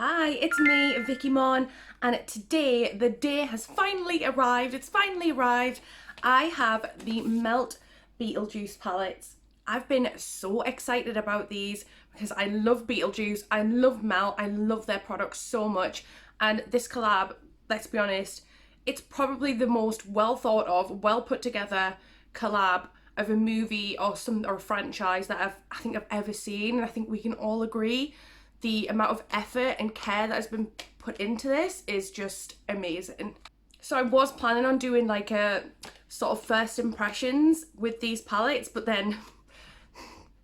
Hi, it's me, vickym0n, and today the day has finally arrived. It's finally arrived. I have the Melt Beetlejuice palettes. I've been so excited about these because I love Beetlejuice, I love Melt, I love their products so much. And this collab, let's be honest, it's probably the most well thought of, well put together collab of a movie or a franchise that I think I've ever seen. And I think we can all agree the amount of effort and care that has been put into this is just amazing. So I was planning on doing like a sort of first impressions with these palettes, but then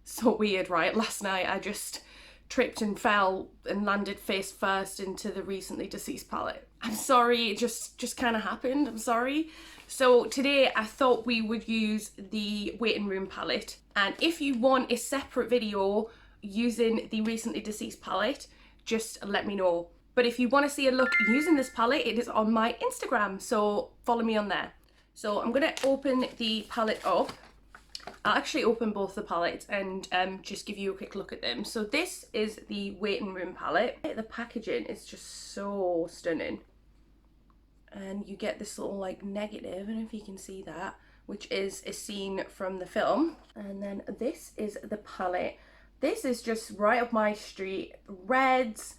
so weird, right? Last night I just tripped and fell and landed face first into the recently deceased palette. I'm sorry, it just kind of happened. I'm sorry. So today I thought we would use the waiting room palette, and if you want a separate video using the recently deceased palette, just let me know. But if you want to see a look using this palette, it is on my Instagram, so follow me on there. So I'm going to open the palette up. I'll actually open both the palettes and just give you a quick look at them. So this is the waiting room palette. The packaging is just so stunning. And you get this little like negative, I don't know if you can see that, which is a scene from the film. And then this is the palette. This is just right up my street. Reds,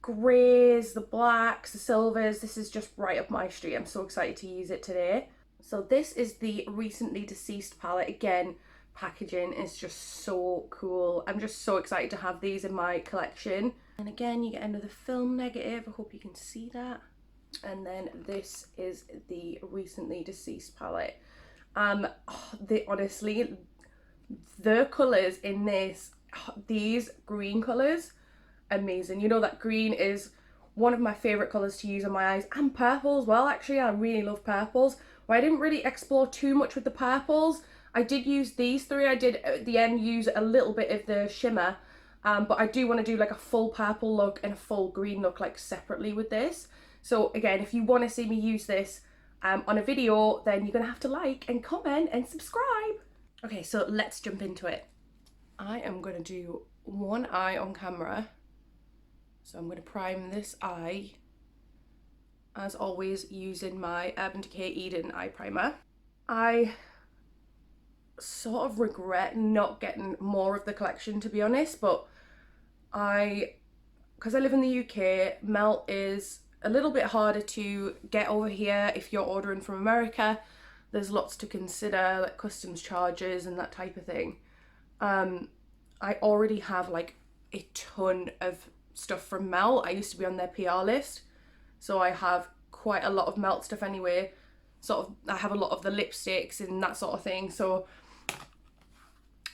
greys, the blacks, the silvers. This is just right up my street. I'm so excited to use it today. So this is the recently deceased palette. Again, packaging is just so cool. I'm just so excited to have these in my collection. And again, you get another film negative. I hope you can see that. And then this is the recently deceased palette. Honestly, the colours in this, these green colours, amazing. You know that green is one of my favourite colours to use on my eyes, and purple as well. Actually, I really love purples. Well, I didn't really explore too much with the purples. I did use these three. I did at the end use a little bit of the shimmer, but I do want to do like a full purple look and a full green look like separately with this. So again, if you want to see me use this on a video, then you're going to have to like and comment and subscribe. Okay, so let's jump into it. I am going to do one eye on camera. So I'm going to prime this eye, as always, using my Urban Decay Eden eye primer. I sort of regret not getting more of the collection, to be honest, but because I live in the UK, Melt is a little bit harder to get over here if you're ordering from America. There's lots to consider, like customs charges and that type of thing. I already have like a ton of stuff from Melt. I used to be on their PR list, so I have quite a lot of Melt stuff anyway. Sort of, I have a lot of the lipsticks and that sort of thing. So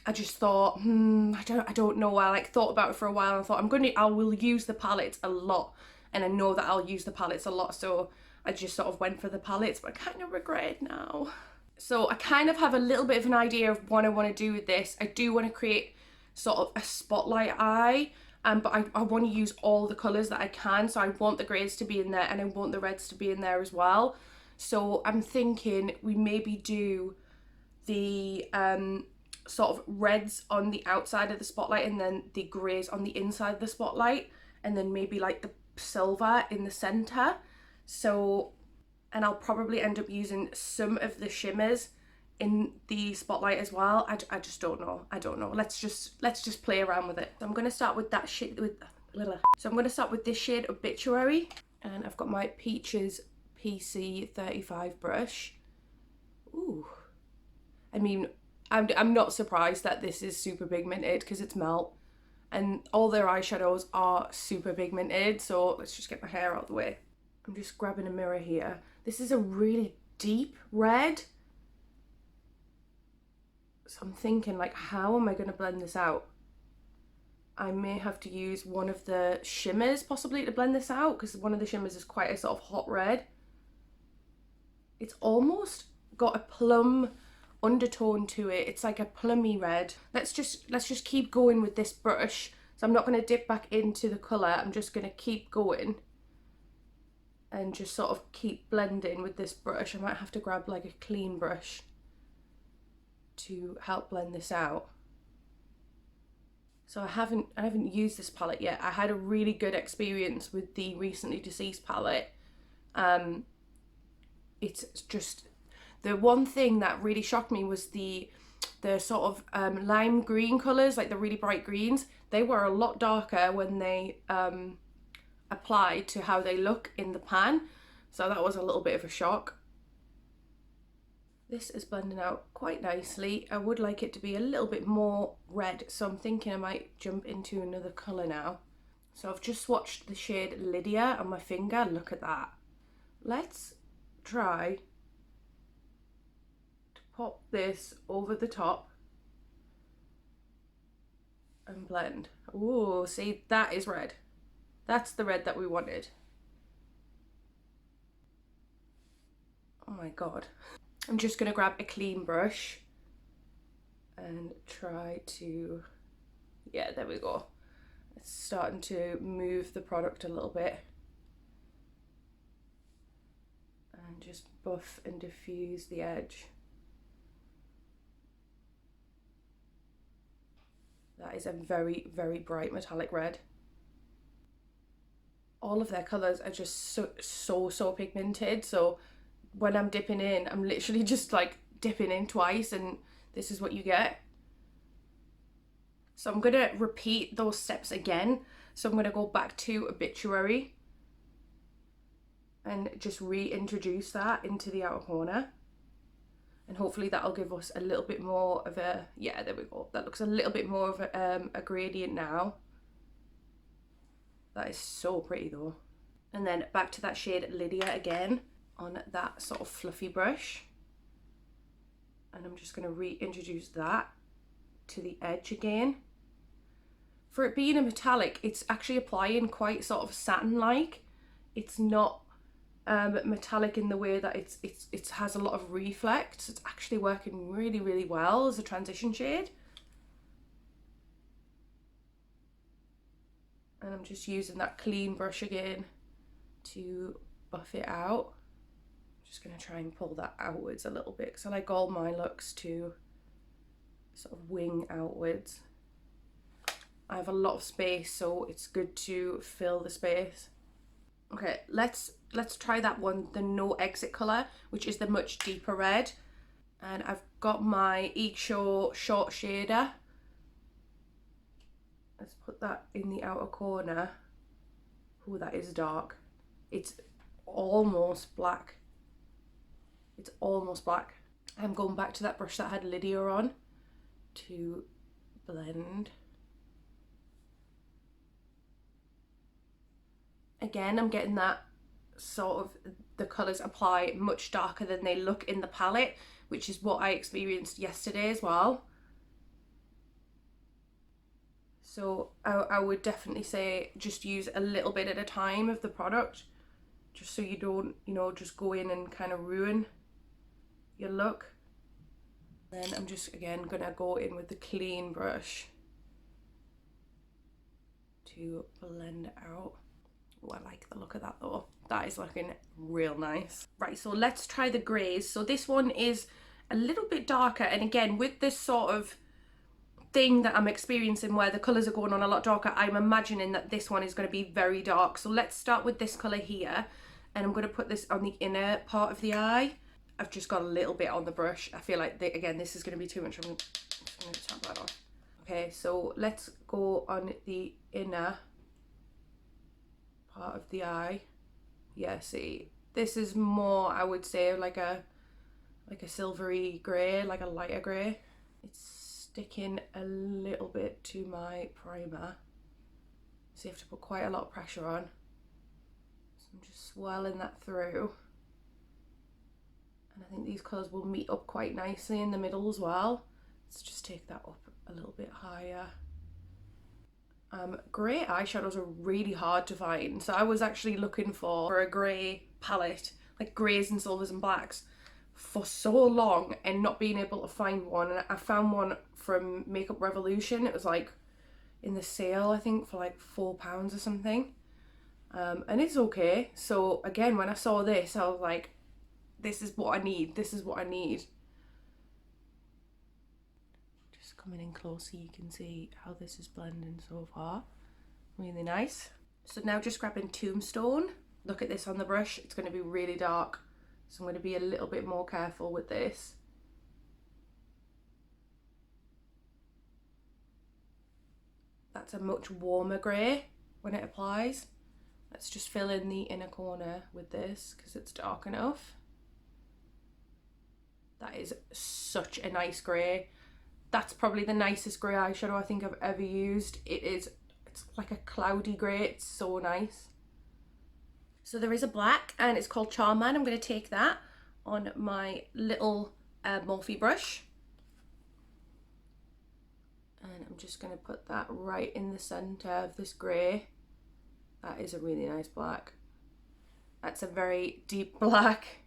I just thought, I don't know. I like thought about it for a while and thought I will use the palettes a lot, and I know that I'll use the palettes a lot. So I just sort of went for the palettes, but I kind of regret it now. So I kind of have a little bit of an idea of what I want to do with this. I do want to create sort of a spotlight eye, but I want to use all the colours that I can. So I want the greys to be in there and I want the reds to be in there as well. So I'm thinking we maybe do the sort of reds on the outside of the spotlight and then the greys on the inside of the spotlight, and then maybe like the silver in the centre. So, and I'll probably end up using some of the shimmers in the spotlight as well. I just don't know. I don't know. Let's just play around with it. So I'm going to start with that shade So I'm going to start with this shade Obituary, and I've got my Peaches PC35 brush. Ooh. I mean, I'm not surprised that this is super pigmented because it's Melt, and all their eyeshadows are super pigmented. So let's just get my hair out of the way. I'm just grabbing a mirror here. This is a really deep red. So I'm thinking, like, how am I going to blend this out? I may have to use one of the shimmers possibly to blend this out, because one of the shimmers is quite a sort of hot red. It's almost got a plum undertone to it. It's like a plummy red. Let's just keep going with this brush. So I'm not going to dip back into the colour. I'm just going to keep going and just sort of keep blending with this brush. I might have to grab like a clean brush to help blend this out. So I haven't used this palette yet. I had a really good experience with the Recently Deceased palette. It's just, the one thing that really shocked me was the sort of lime green colours, like the really bright greens. They were a lot darker when they applied to how they look in the pan. So that was a little bit of a shock. This is blending out quite nicely. I would like it to be a little bit more red, so I'm thinking I might jump into another colour now. So I've just swatched the shade Lydia on my finger. Look at that. Let's try to pop this over the top and blend. Oh, see, that is red. That's the red that we wanted. Oh my god. I'm just going to grab a clean brush and try to, yeah, there we go. It's starting to move the product a little bit. And just buff and diffuse the edge. That is a very, very bright metallic red. All of their colours are just so pigmented, so when I'm dipping in, I'm literally just like dipping in twice and this is what you get. So I'm going to repeat those steps again. So I'm going to go back to Obituary and just reintroduce that into the outer corner. And hopefully that'll give us a little bit more of a, yeah, there we go. That looks a little bit more of a gradient now. That is so pretty though. And then back to that shade Lydia again on that sort of fluffy brush. And I'm just going to reintroduce that to the edge again. For it being a metallic, it's actually applying quite sort of satin-like. It's not metallic in the way that it has a lot of reflex. It's actually working really, really well as a transition shade. And I'm just using that clean brush again to buff it out. Just going to try and pull that outwards a little bit because I like all my looks to sort of wing outwards. I have a lot of space, so it's good to fill the space. Okay, let's try that one, the No Exit colour, which is the much deeper red. And I've got my Show short shader. Let's put that in the outer corner. Oh, that is dark. It's almost black. It's almost black. I'm going back to that brush that had Lydia on to blend. Again, I'm getting that sort of, the colours apply much darker than they look in the palette, which is what I experienced yesterday as well. So I would definitely say just use a little bit at a time of the product, just so you don't, you know, just go in and kind of ruin your look. Then I'm just again gonna go in with the clean brush to blend out. Oh, I like the look of that though. That is looking real nice. Right, so let's try the greys. So this one is a little bit darker, and again with this sort of thing that I'm experiencing where the colours are going on a lot darker, I'm imagining that this one is going to be very dark. So let's start with this colour here, and I'm going to put this on the inner part of the eye. I've just got a little bit on the brush. I feel like, again, this is going to be too much. I'm just going to tap that off. Okay, so let's go on the inner part of the eye. Yeah, see, this is more, I would say, like a silvery grey, like a lighter grey. It's sticking a little bit to my primer, so you have to put quite a lot of pressure on. So I'm just swirling that through, and I think these colours will meet up quite nicely in the middle as well. Let's just take that up a little bit higher. Grey eyeshadows are really hard to find, so I was actually looking for a grey palette, like greys and silvers and blacks, for so long and not being able to find one. And I found one from Makeup Revolution. It was like in the sale, I think, for like £4 or something, and it's okay. So again, when I saw this, I was like, this is what I need, this is what I need. Just coming in close so you can see how this is blending so far. Really nice. So now just grabbing Tombstone. Look at this on the brush, it's going to be really dark. So I'm going to be a little bit more careful with this. That's a much warmer grey when it applies. Let's just fill in the inner corner with this because it's dark enough. That is such a nice grey. That's probably the nicest grey eyeshadow I think I've ever used. It's like a cloudy grey, it's so nice. So there is a black and it's called Charman. I'm going to take that on my little Morphe brush. And I'm just going to put that right in the centre of this grey. That is a really nice black. That's a very deep black.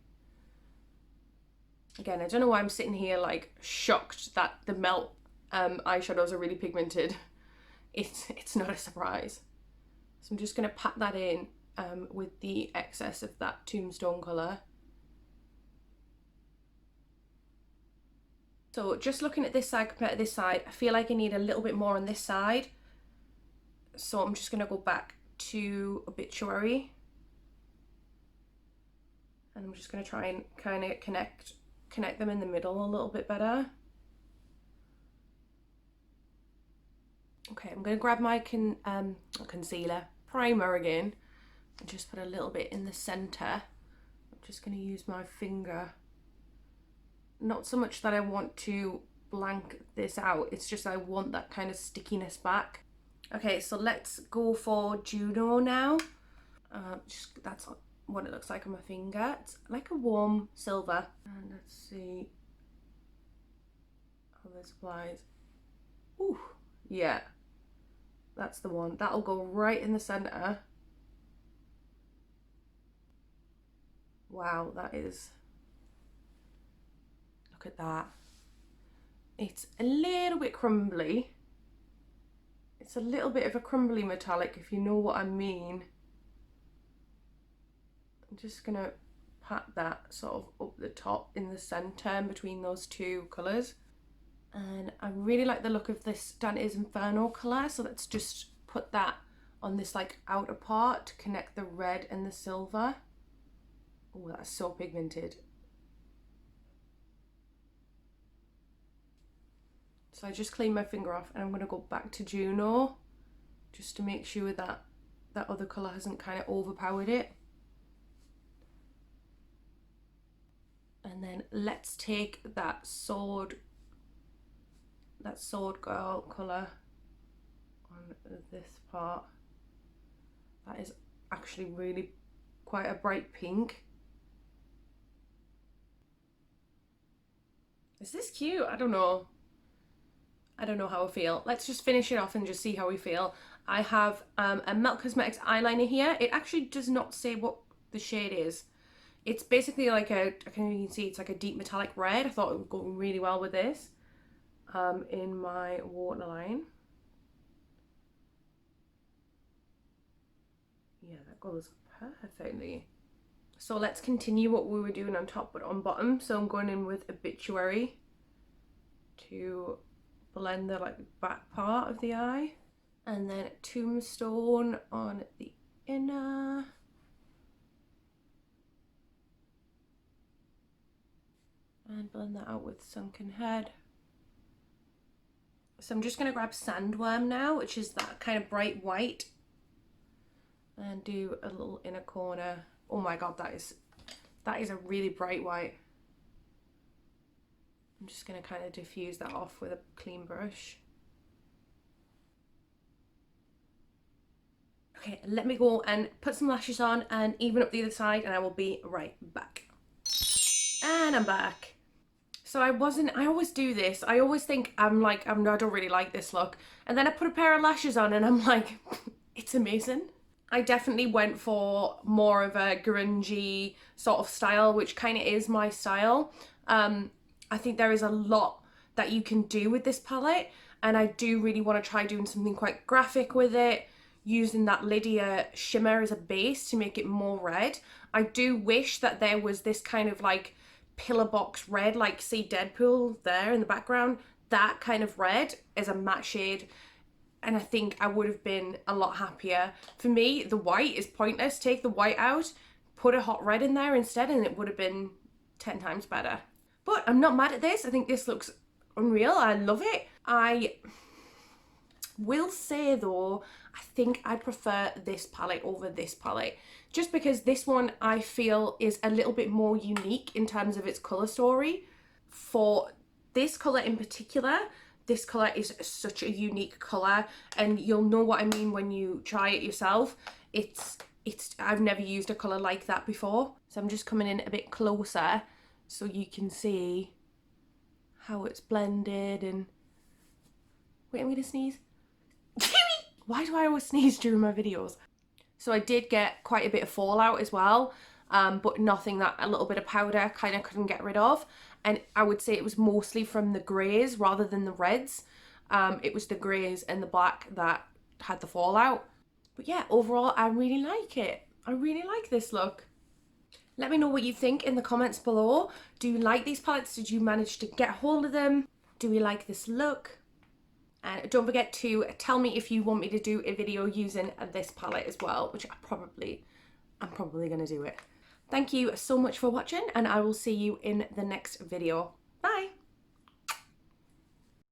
Again, I don't know why I'm sitting here like shocked that the Melt eyeshadows are really pigmented. It's not a surprise. So I'm just going to pat that in with the excess of that Tombstone colour. So just looking at this side compared to this side, I feel like I need a little bit more on this side. So I'm just going to go back to Obituary. And I'm just going to try and kind of connect them in the middle a little bit better. Okay, I'm going to grab my concealer, primer again, and just put a little bit in the centre. I'm just going to use my finger. Not so much that I want to blank this out, it's just I want that kind of stickiness back. Okay, so let's go for Juno now. That's what it looks like on my finger. It's like a warm silver. And let's see how this applies. Ooh, yeah, that's the one. That'll go right in the centre. Wow, that is... Look at that. It's a little bit crumbly. It's a little bit of a crumbly metallic, if you know what I mean. I'm just gonna pat that sort of up the top in the centre in between those two colours. And I really like the look of this Dante's Inferno colour, so let's just put that on this like outer part to connect the red and the silver. Oh, that's so pigmented. So I just clean my finger off and I'm going to go back to Juno just to make sure that that other colour hasn't kind of overpowered it. And then let's take that sword girl colour on this part. That is actually really quite a bright pink. Is this cute? I don't know. I don't know how I feel. Let's just finish it off and just see how we feel. I have a Melt Cosmetics eyeliner here. It actually does not say what the shade is. It's basically like you can see it's like a deep metallic red. I thought it would go really well with this in my waterline. Yeah, that goes perfectly. So let's continue what we were doing on top but on bottom. So I'm going in with Obituary to blend the like back part of the eye, and then Tombstone on the inner. And blend that out with Sunken Head. So I'm just going to grab Sandworm now, which is that kind of bright white, and do a little inner corner. Oh my god, that is a really bright white. I'm just going to kind of diffuse that off with a clean brush. Okay, let me go and put some lashes on and even up the other side, and I will be right back. And I'm back. So I always do this. I always think I don't really like this look. And then I put a pair of lashes on and I'm like, it's amazing. I definitely went for more of a grungy sort of style, which kind of is my style. I think there is a lot that you can do with this palette, and I do really want to try doing something quite graphic with it, using that Lydia shimmer as a base to make it more red. I do wish that there was this kind of like pillar box red, like see Deadpool there in the background. that kind of red as a matte shade, and I think I would have been a lot happier. For me, the white is pointless. Take the white out, put a hot red in there instead, and it would have been 10 times better. But I'm not mad at this. I think this looks unreal. I love it. I will say though, I think I prefer this palette over this palette, just because this one I feel is a little bit more unique in terms of its colour story. For this colour in particular, this colour is such a unique colour, and you'll know what I mean when you try it yourself. I've never used a colour like that before. So I'm just coming in a bit closer so you can see how it's blended. And wait, I'm gonna sneeze. Why do I always sneeze during my videos? So I did get quite a bit of fallout as well, but nothing that a little bit of powder kind of couldn't get rid of. And I would say it was mostly from the greys rather than the reds. It was the greys and the black that had the fallout. But yeah, overall, I really like it. I really like this look. Let me know what you think in the comments below. Do you like these palettes? Did you manage to get hold of them? Do you like this look? And don't forget to tell me if you want me to do a video using this palette as well, which I'm probably going to do it. Thank you so much for watching, and I will see you in the next video. Bye!